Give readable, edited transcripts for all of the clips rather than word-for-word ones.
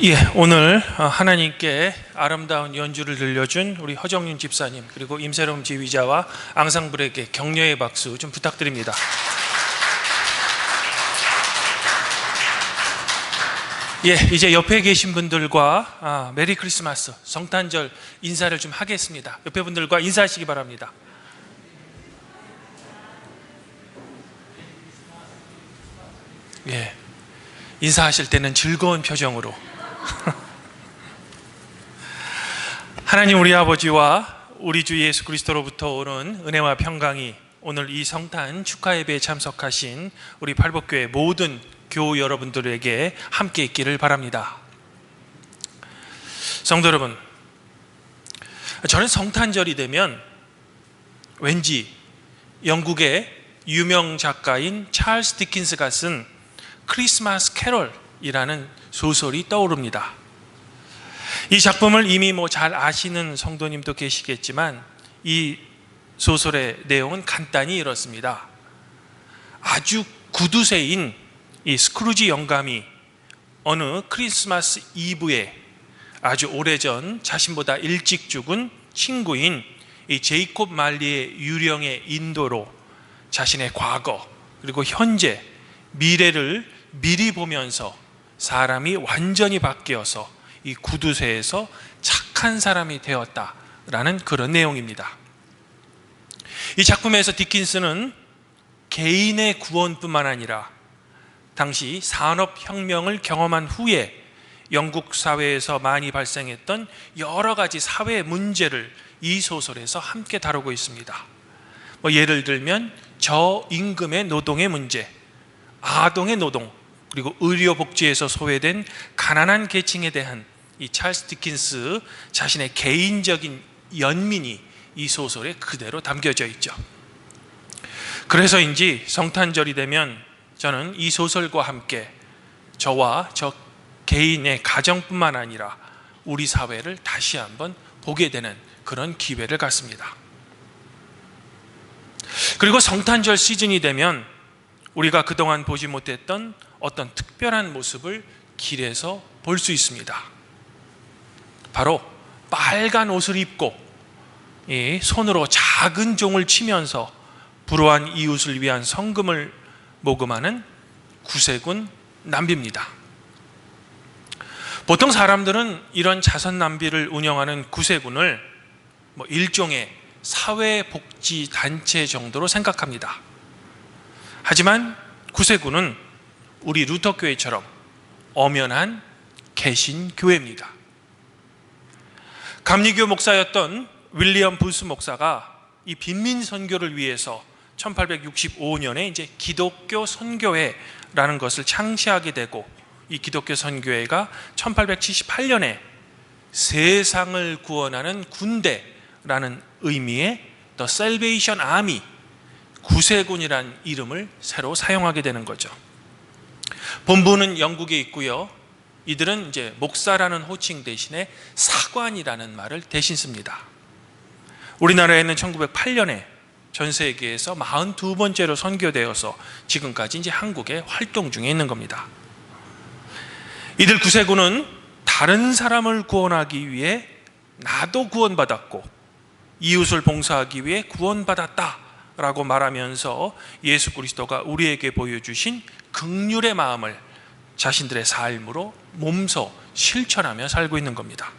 예, 오늘 하나님께 아름다운 연주를 들려준 우리 허정윤 집사님 그리고 임세롬 지휘자와 앙상블에게 격려의 박수 좀 부탁드립니다. 예, 이제 옆에 계신 분들과 메리 크리스마스, 성탄절 인사를 좀 하겠습니다. 옆에 분들과 인사하시기 바랍니다. 예, 인사하실 때는 즐거운 표정으로. 하나님 우리 아버지와 우리 주 예수 그리스도로부터 오는 은혜와 평강이 오늘 이 성탄 축하 예배에 참석하신 우리 팔복교회 모든 교우 여러분들에게 함께 있기를 바랍니다. 성도 여러분, 저는 성탄절이 되면 왠지 영국의 유명 작가인 찰스 디킨스가 쓴 크리스마스 캐럴이라는 소설이 떠오릅니다. 이 작품을 이미 잘 아시는 성도님도 계시겠지만 이 소설의 내용은 간단히 이렇습니다. 아주 구두쇠인 이 스크루지 영감이 어느 크리스마스 이브에 아주 오래전 자신보다 일찍 죽은 친구인 이 제이콥 말리의 유령의 인도로 자신의 과거 그리고 현재 미래를 미리 보면서 사람이 완전히 바뀌어서 이 구두쇠에서 착한 사람이 되었다라는 그런 내용입니다. 이 작품에서 디킨스는 개인의 구원뿐만 아니라 당시 산업혁명을 경험한 후에 영국 사회에서 많이 발생했던 여러 가지 사회 문제를 이 소설에서 함께 다루고 있습니다. 예를 들면 저임금의 노동의 문제, 아동의 노동, 그리고 의료복지에서 소외된 가난한 계층에 대한 이 찰스 디킨스 자신의 개인적인 연민이 이 소설에 그대로 담겨져 있죠. 그래서인지 성탄절이 되면 저는 이 소설과 함께 저와 저 개인의 가정뿐만 아니라 우리 사회를 다시 한번 보게 되는 그런 기회를 갖습니다. 그리고 성탄절 시즌이 되면 우리가 그동안 보지 못했던 어떤 특별한 모습을 길에서 볼 수 있습니다. 바로 빨간 옷을 입고 손으로 작은 종을 치면서 불우한 이웃을 위한 성금을 모금하는 구세군 남비입니다. 보통 사람들은 이런 자선 남비를 운영하는 구세군을 일종의 사회복지단체 정도로 생각합니다. 하지만 구세군은 우리 루터교회처럼 엄연한 개신교회입니다. 감리교 목사였던 윌리엄 부스 목사가 이 빈민 선교를 위해서 1865년에 이제 기독교 선교회라는 것을 창시하게 되고 이 기독교 선교회가 1878년에 세상을 구원하는 군대라는 의미의 The Salvation Army, 구세군이라는 이름을 새로 사용하게 되는 거죠. 본부는 영국에 있고요. 이들은 이제 목사라는 호칭 대신에 사관이라는 말을 대신 씁니다. 우리나라에는 1908년에 전 세계에서 42번째로 선교되어서 지금까지 이제 한국에 활동 중에 있는 겁니다. 이들 구세군은 다른 사람을 구원하기 위해 나도 구원받았고 이웃을 봉사하기 위해 구원받았다라고 말하면서 예수 그리스도가 우리에게 보여주신 긍휼의 마음을 자신들의 삶으로 몸소 실천하며 살고 있는 겁니다.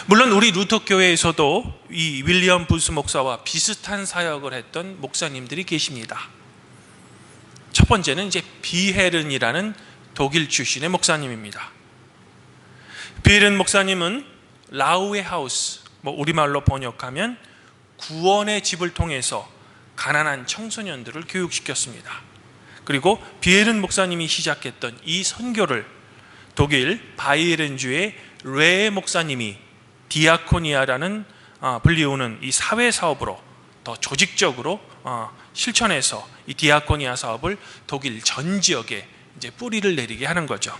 물론 우리 루터교회에서도 이 윌리엄 부스 목사와 비슷한 사역을 했던 목사님들이 계십니다. 첫 번째는 이제 비헤른이라는 독일 출신의 목사님입니다. 비헤른 목사님은 라우의 하우스, 우리말로 번역하면 구원의 집을 통해서 가난한 청소년들을 교육시켰습니다. 그리고 비헤른 목사님이 시작했던 이 선교를 독일 바이에른주의 레 목사님이 디아코니아라는 불리우는 이 사회 사업으로 더 조직적으로 실천해서 이 디아코니아 사업을 독일 전 지역에 이제 뿌리를 내리게 하는 거죠.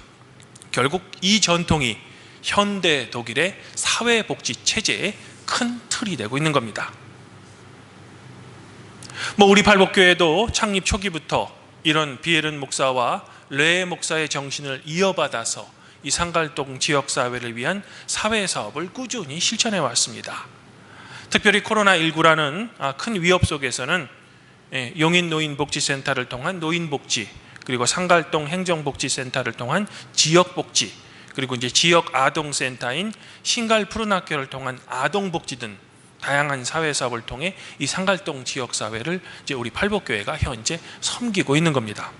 결국 이 전통이 현대 독일의 사회복지 체제의 큰 틀이 되고 있는 겁니다. 우리 팔복교회도 창립 초기부터 이런 비에른 목사와 레 목사의 정신을 이어받아서 이 상갈동 지역사회를 위한 사회사업을 꾸준히 실천해 왔습니다. 특별히 코로나19라는 큰 위협 속에서는 용인노인복지센터를 통한 노인복지, 그리고 상갈동 행정복지센터를 통한 지역복지, 그리고 이제 지역 아동센터인 신갈 푸른학교를 통한 아동복지 등 다양한 사회사업을 통해 이 상갈동 지역사회를 이제 우리 팔복교회가 현재 섬기고 있는 겁니다.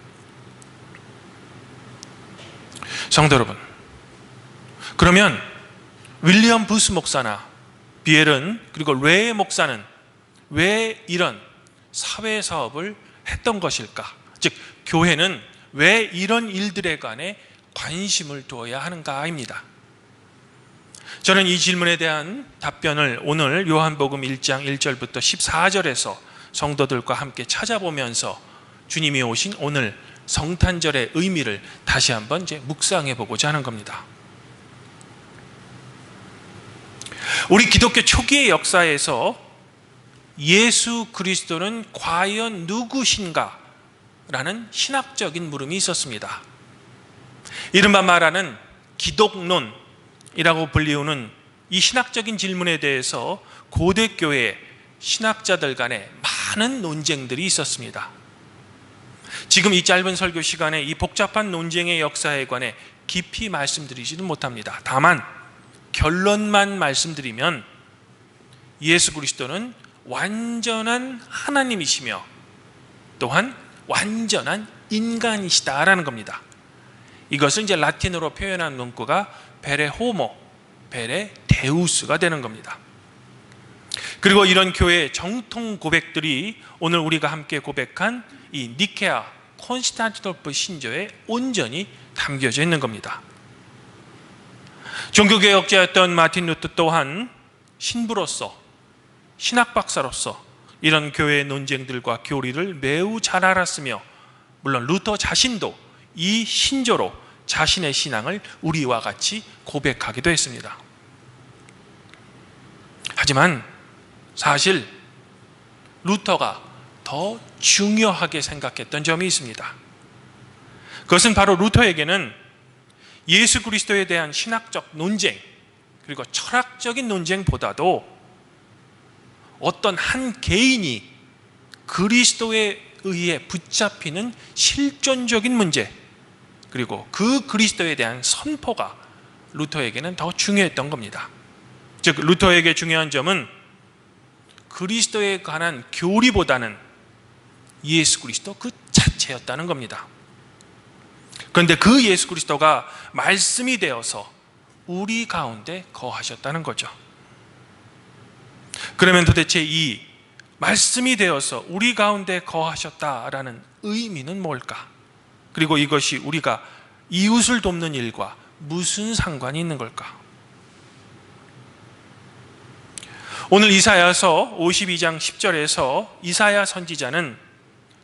성도 여러분, 그러면 윌리엄 부스 목사나 비엘은 그리고 레 목사는 왜 이런 사회사업을 했던 것일까? 즉 교회는 왜 이런 일들에 관해 관심을 두어야 하는가입니다. 저는 이 질문에 대한 답변을 오늘 요한복음 1장 1절부터 14절에서 성도들과 함께 찾아보면서 주님이 오신 오늘 성탄절의 의미를 다시 한번 이제 묵상해 보고자 하는 겁니다. 우리 기독교 초기의 역사에서 예수 그리스도는 과연 누구신가? 라는 신학적인 물음이 있었습니다. 이른바 말하는 기독론이라고 불리우는 이 신학적인 질문에 대해서 고대 교회 신학자들 간에 많은 논쟁들이 있었습니다. 지금 이 짧은 설교 시간에 이 복잡한 논쟁의 역사에 관해 깊이 말씀드리지는 못합니다. 다만 결론만 말씀드리면 예수 그리스도는 완전한 하나님이시며 또한 완전한 인간이시다라는 겁니다. 이것을 이제 라틴어로 표현한 문구가 베레 호모, 베레 데우스가 되는 겁니다. 그리고 이런 교회의 정통 고백들이 오늘 우리가 함께 고백한 이 니케아 콘스탄티노플 신조에 온전히 담겨져 있는 겁니다. 종교개혁자였던 마틴 루터 또한 신부로서, 신학 박사로서 이런 교회의 논쟁들과 교리를 매우 잘 알았으며, 물론 루터 자신도 이 신조로 자신의 신앙을 우리와 같이 고백하기도 했습니다. 하지만 사실 루터가 더 중요하게 생각했던 점이 있습니다. 그것은 바로 루터에게는 예수 그리스도에 대한 신학적 논쟁, 그리고 철학적인 논쟁보다도 어떤 한 개인이 그리스도에 의해 붙잡히는 실존적인 문제, 그리고 그 그리스도에 대한 선포가 루터에게는 더 중요했던 겁니다. 즉 루터에게 중요한 점은 그리스도에 관한 교리보다는 예수 그리스도 그 자체였다는 겁니다. 그런데 그 예수 그리스도가 말씀이 되어서 우리 가운데 거하셨다는 거죠. 그러면 도대체 이 말씀이 되어서 우리 가운데 거하셨다라는 의미는 뭘까? 그리고 이것이 우리가 이웃을 돕는 일과 무슨 상관이 있는 걸까? 오늘 이사야서 52장 10절에서 이사야 선지자는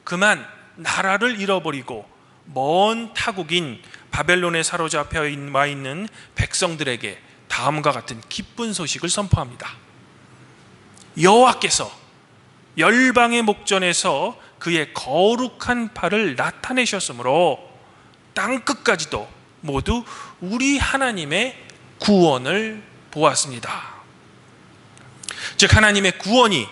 그만 나라를 잃어버리고 먼 타국인 바벨론에 사로잡혀 와 있는 백성들에게 다음과 같은 기쁜 소식을 선포합니다. 여호와께서 열방의 목전에서 그의 거룩한 팔을 나타내셨으므로 땅끝까지도 모두 우리 하나님의 구원을 보았습니다. 즉 하나님의 구원이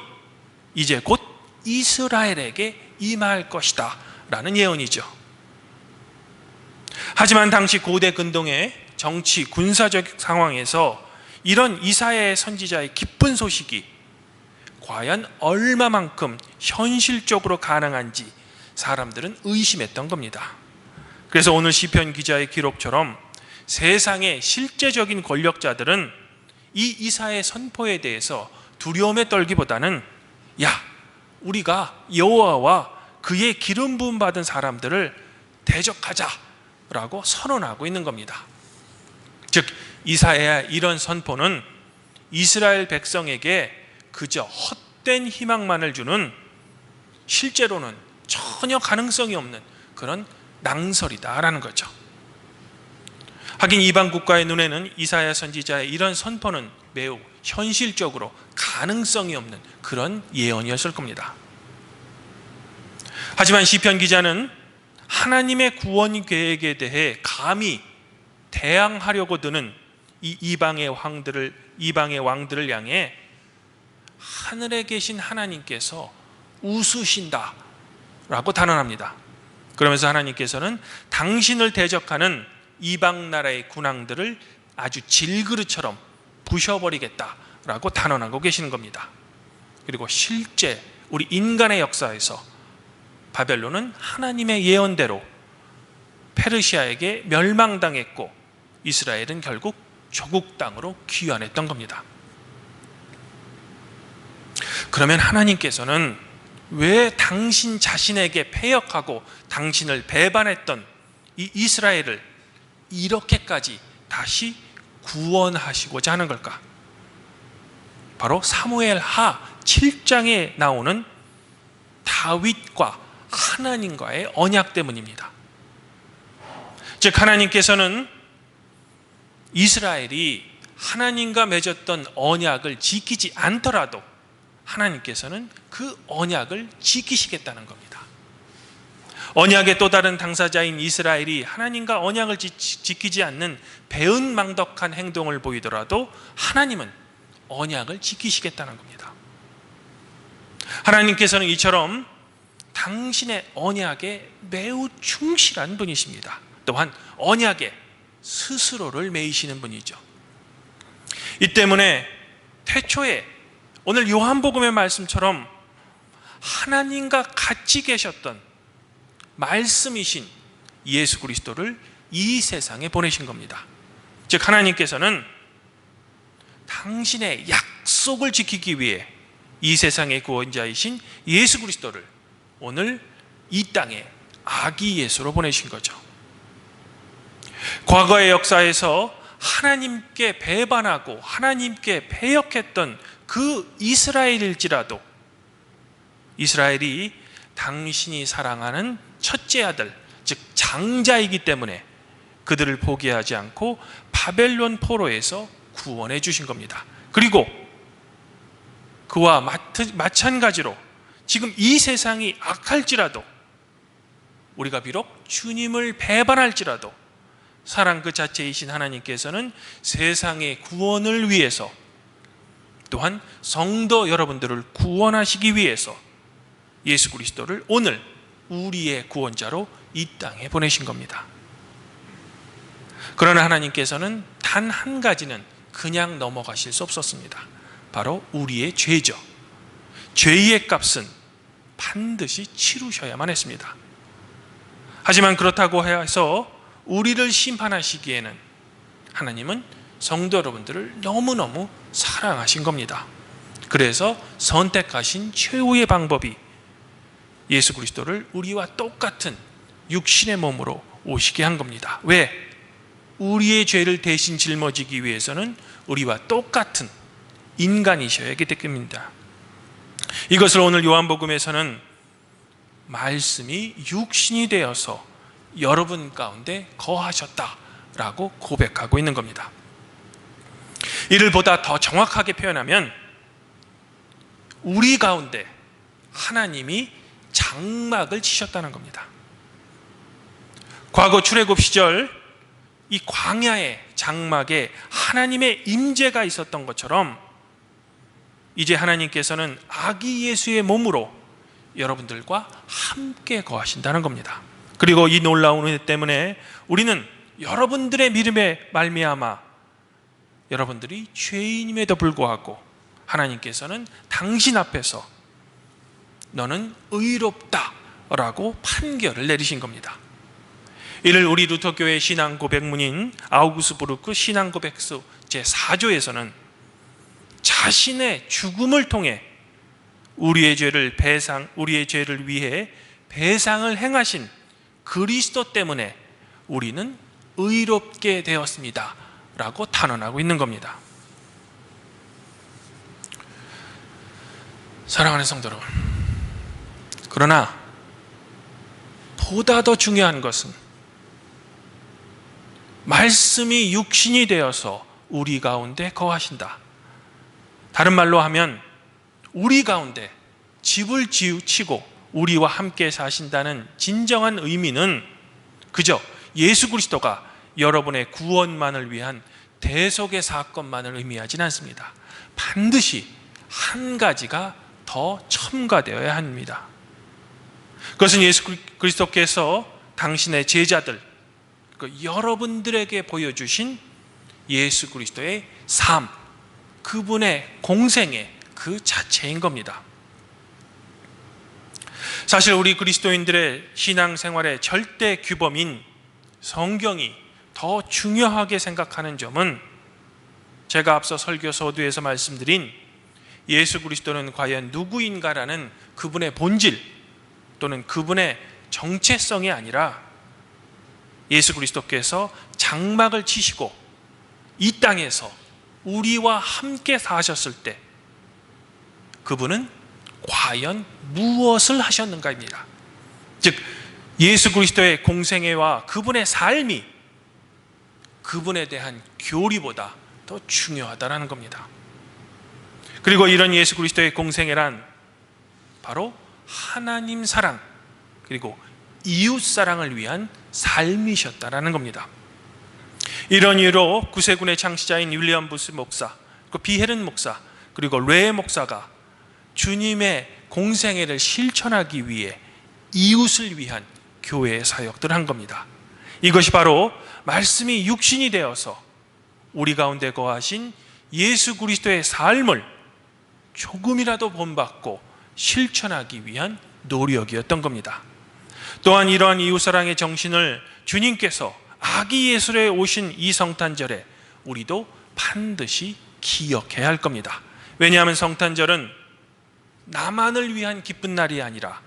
이제 곧 이스라엘에게 임할 것이다 라는 예언이죠. 하지만 당시 고대 근동의 정치 군사적 상황에서 이런 이사야의 선지자의 기쁜 소식이 과연 얼마만큼 현실적으로 가능한지 사람들은 의심했던 겁니다. 그래서 오늘 시편 기자의 기록처럼 세상의 실제적인 권력자들은 이 이사야의 선포에 대해서 두려움에 떨기보다는 야, 우리가 여호와와 그의 기름 부음 받은 사람들을 대적하자라고 선언하고 있는 겁니다. 즉 이사야의 이런 선포는 이스라엘 백성에게 그저 헛된 희망만을 주는, 실제로는 전혀 가능성이 없는 그런 낭설이다라는 거죠. 하긴 이방 국가의 눈에는 이사야 선지자의 이런 선포는 매우 현실적으로 가능성이 없는 그런 예언이었을 겁니다. 하지만 시편 기자는 하나님의 구원 계획에 대해 감히 대항하려고 드는 이 이방의 왕들을 향해 하늘에 계신 하나님께서 웃으신다라고 단언합니다. 그러면서 하나님께서는 당신을 대적하는 이방 나라의 군왕들을 아주 질그릇처럼 부셔버리겠다라고 단언하고 계시는 겁니다. 그리고 실제 우리 인간의 역사에서 바벨론은 하나님의 예언대로 페르시아에게 멸망당했고 이스라엘은 결국 조국 땅으로 귀환했던 겁니다. 그러면 하나님께서는 왜 당신 자신에게 패역하고 당신을 배반했던 이 이스라엘을 이렇게까지 다시 구원하시고자 하는 걸까? 바로 사무엘 하 7장에 나오는 다윗과 하나님과의 언약 때문입니다. 즉 하나님께서는 이스라엘이 하나님과 맺었던 언약을 지키지 않더라도 하나님께서는 그 언약을 지키시겠다는 겁니다. 언약의 또 다른 당사자인 이스라엘이 하나님과 언약을 지키지 않는 배은망덕한 행동을 보이더라도 하나님은 언약을 지키시겠다는 겁니다. 하나님께서는 이처럼 당신의 언약에 매우 충실한 분이십니다. 또한 언약에 스스로를 매이시는 분이죠. 이 때문에 태초에 오늘 요한복음의 말씀처럼 하나님과 같이 계셨던 말씀이신 예수 그리스도를 이 세상에 보내신 겁니다. 즉 하나님께서는 당신의 약속을 지키기 위해 이 세상의 구원자이신 예수 그리스도를 오늘 이 땅에 아기 예수로 보내신 거죠. 과거의 역사에서 하나님께 배반하고 하나님께 패역했던 그 이스라엘일지라도 이스라엘이 당신이 사랑하는 첫째 아들, 즉 장자이기 때문에 그들을 포기하지 않고 바벨론 포로에서 구원해 주신 겁니다. 그리고 그와 마찬가지로 지금 이 세상이 악할지라도 우리가 비록 주님을 배반할지라도 사랑 그 자체이신 하나님께서는 세상의 구원을 위해서 또한 성도 여러분들을 구원하시기 위해서 예수 그리스도를 오늘 우리의 구원자로 이 땅에 보내신 겁니다. 그러나 하나님께서는 단 한 가지는 그냥 넘어가실 수 없었습니다. 바로 우리의 죄죠. 죄의 값은 반드시 치르셔야만 했습니다. 하지만 그렇다고 해서 우리를 심판하시기에는 하나님은 성도 여러분들을 너무너무 사랑하신 겁니다. 그래서 선택하신 최후의 방법이 예수 그리스도를 우리와 똑같은 육신의 몸으로 오시게 한 겁니다. 왜? 우리의 죄를 대신 짊어지기 위해서는 우리와 똑같은 인간이셔야 하기 때문입니다. 이것을 오늘 요한복음에서는 말씀이 육신이 되어서 여러분 가운데 거하셨다라고 고백하고 있는 겁니다. 이를 보다 더 정확하게 표현하면 우리 가운데 하나님이 장막을 치셨다는 겁니다. 과거 출애굽 시절 이 광야의 장막에 하나님의 임재가 있었던 것처럼 이제 하나님께서는 아기 예수의 몸으로 여러분들과 함께 거하신다는 겁니다. 그리고 이 놀라운 은혜 때문에 우리는 여러분들의 믿음에 말미암아 여러분들이 죄인임에도 불구하고 하나님께서는 당신 앞에서 너는 의롭다라고 판결을 내리신 겁니다. 이를 우리 루터교의 신앙고백문인 아우구스부르크 신앙고백서 제4조에서는 자신의 죽음을 통해 우리의 죄를 위해 배상을 행하신 그리스도 때문에 우리는 의롭게 되었습니다 라고 단언하고 있는 겁니다. 사랑하는 성도 여러분, 그러나 보다 더 중요한 것은 말씀이 육신이 되어서 우리 가운데 거하신다. 다른 말로 하면 우리 가운데 집을 치고 우리와 함께 사신다는 진정한 의미는 그저 예수 그리스도가 여러분의 구원만을 위한 대속의 사건만을 의미하진 않습니다. 반드시 한 가지가 더 첨가되어야 합니다. 그것은 예수 그리스도께서 당신의 제자들, 여러분들에게 보여주신 예수 그리스도의 삶, 그분의 공생애 그 자체인 겁니다. 사실 우리 그리스도인들의 신앙생활의 절대 규범인 성경이 더 중요하게 생각하는 점은 제가 앞서 설교 서두에서 말씀드린 예수 그리스도는 과연 누구인가라는 그분의 본질 또는 그분의 정체성이 아니라 예수 그리스도께서 장막을 치시고 이 땅에서 우리와 함께 사셨을 때 그분은 과연 무엇을 하셨는가입니다. 즉 예수 그리스도의 공생애와 그분의 삶이 그분에 대한 교리보다 더 중요하다는 겁니다. 그리고 이런 예수 그리스도의 공생애란 바로 하나님 사랑 그리고 이웃 사랑을 위한 삶이셨다라는 겁니다. 이런 이유로 구세군의 창시자인 윌리엄 부스 목사, 비헤른 목사, 그리고 레 목사가 주님의 공생애를 실천하기 위해 이웃을 위한 교회의 사역들을 한 겁니다. 이것이 바로 말씀이 육신이 되어서 우리 가운데 거하신 예수 그리스도의 삶을 조금이라도 본받고 실천하기 위한 노력이었던 겁니다. 또한 이러한 이웃사랑의 정신을 주님께서 아기 예수에 오신 이 성탄절에 우리도 반드시 기억해야 할 겁니다. 왜냐하면 성탄절은 나만을 위한 기쁜 날이 아니라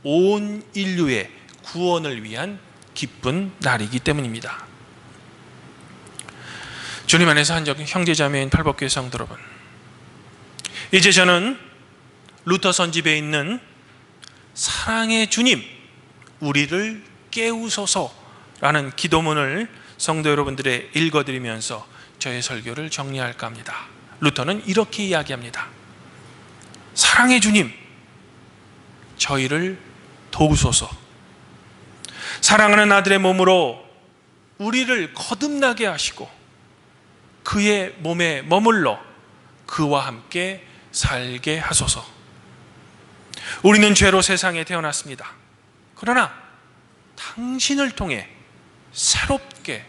온 인류의 구원을 위한 기쁜 날이기 때문입니다. 주님 안에서 한 형제자매인 팔복교회 성도 여러분, 이제 저는 루터 선집에 있는 사랑의 주님 우리를 깨우소서라는 기도문을 성도 여러분들에 읽어드리면서 저의 설교를 정리할까 합니다. 루터는 이렇게 이야기합니다. 사랑의 주님, 저희를 도우소서. 사랑하는 아들의 몸으로 우리를 거듭나게 하시고 그의 몸에 머물러 그와 함께 살게 하소서. 우리는 죄로 세상에 태어났습니다. 그러나 당신을 통해 새롭게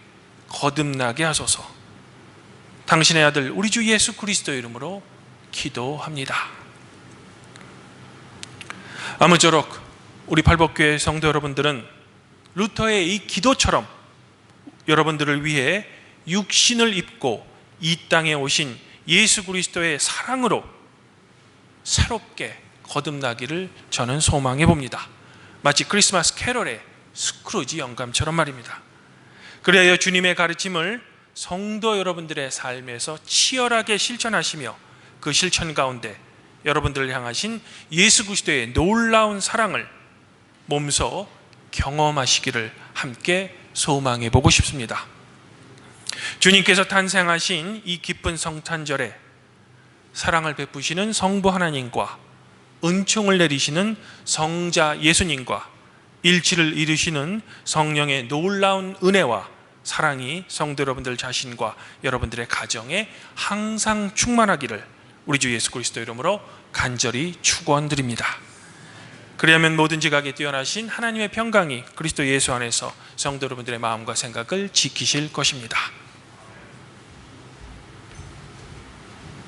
거듭나게 하소서. 당신의 아들 우리 주 예수 그리스도의 이름으로 기도합니다. 아무쪼록 우리 팔복교회 성도 여러분들은 루터의 이 기도처럼 여러분들을 위해 육신을 입고 이 땅에 오신 예수 그리스도의 사랑으로 새롭게 거듭나기를 저는 소망해 봅니다. 마치 크리스마스 캐럴의 스크루지 영감처럼 말입니다. 그래야 주님의 가르침을 성도 여러분들의 삶에서 치열하게 실천하시며 그 실천 가운데 여러분들을 향하신 예수 그리스도의 놀라운 사랑을 몸소 경험하시기를 함께 소망해 보고 싶습니다. 주님께서 탄생하신 이 기쁜 성탄절에 사랑을 베푸시는 성부 하나님과 은총을 내리시는 성자 예수님과 일치를 이루시는 성령의 놀라운 은혜와 사랑이 성도 여러분들 자신과 여러분들의 가정에 항상 충만하기를 우리 주 예수 그리스도 이름으로 간절히 축원드립니다. 그리하면 모든 지각에 뛰어나신 하나님의 평강이 그리스도 예수 안에서 성도 여러분들의 마음과 생각을 지키실 것입니다.